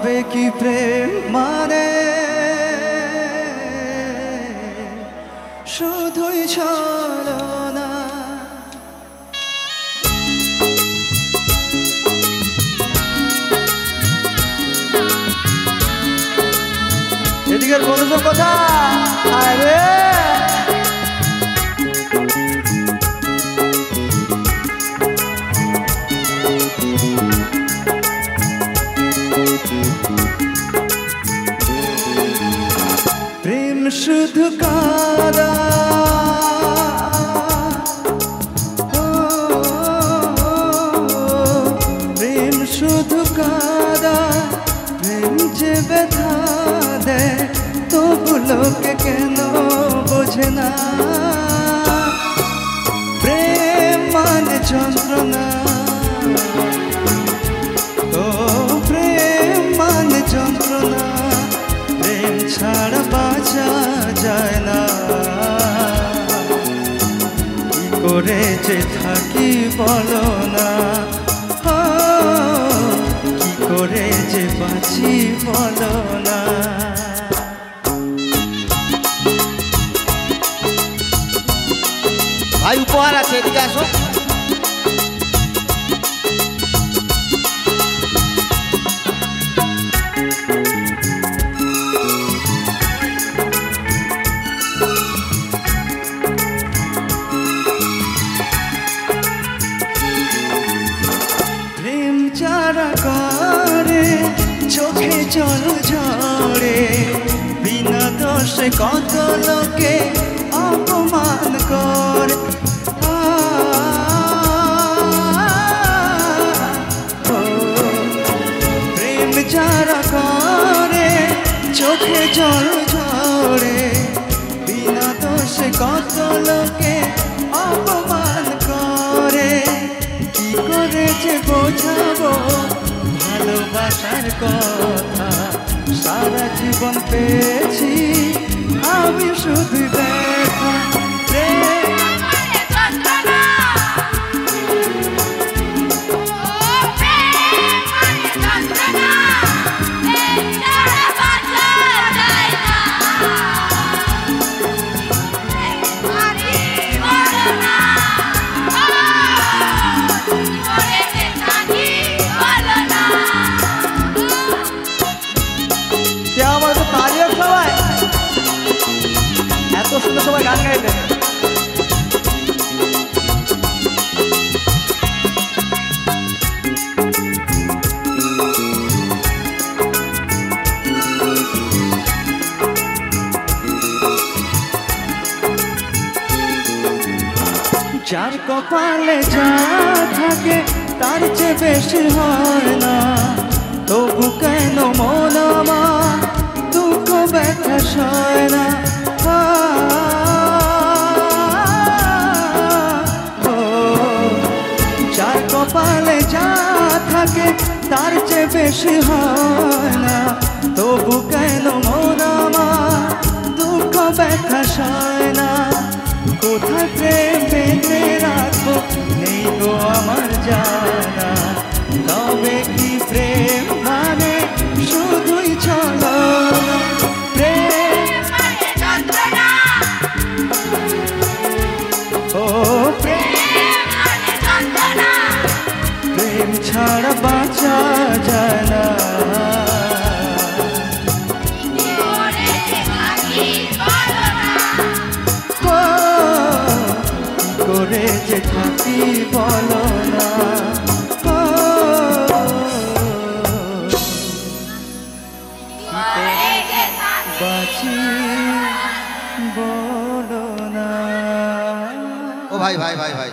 তবে কি প্রেম মানে শুধুই ছলনা। এদিকের মনোযোগ কথা আরে প্রেম শুধু কাদা প্রেম শুধু কাদা প্রেম যে ব্যথা দেয় তবু লোকে কেন বোঝে না। প্রেম মানে যন্ত্রণা ও প্রেম মানে যন্ত্রণা প্রেম ছাড়া বাঁচা যায় না। কি করে যে থাকি বলো না কি করে যে বাঁচি বলো না। ভাই উপহার আছে এদিকে আসো। প্রেম যারা করে চোখে জল ঝরে বিনা দোষে কত লোকে অপমান করে। প্রেম যারা করে চোখে জল ঝরে বিনা দোষে কত লোকে অপমান করে। কি করে যে বোঝাবো ভালোবাসার কথা সারা জীবন পেয়েছি আমি শুধু দেখা। এত সুন্দর সবাই গান গাইবে। যার কপালে যা থাকে তার চেয়ে বেশি হয় না তবু কেন মন আমার দুঃখ ব্যথা সয় না। যার কপালে যা থাকে তার চেয়ে বেশি হয় না তবু কেন মন আমার দুঃখ ব্যথা সয় না। কোথায় প্রেম বেঁধে রাখবো নেই তো আমার জানা তবে কি প্রেম মানে শুধুই ছলনা। প্রেম ও প্রেম ছাড়া বাঁচা যায় না। করে যে থাকি বলো না বাঁচি বলো না। ও ভাই ভাই ভাই ভাই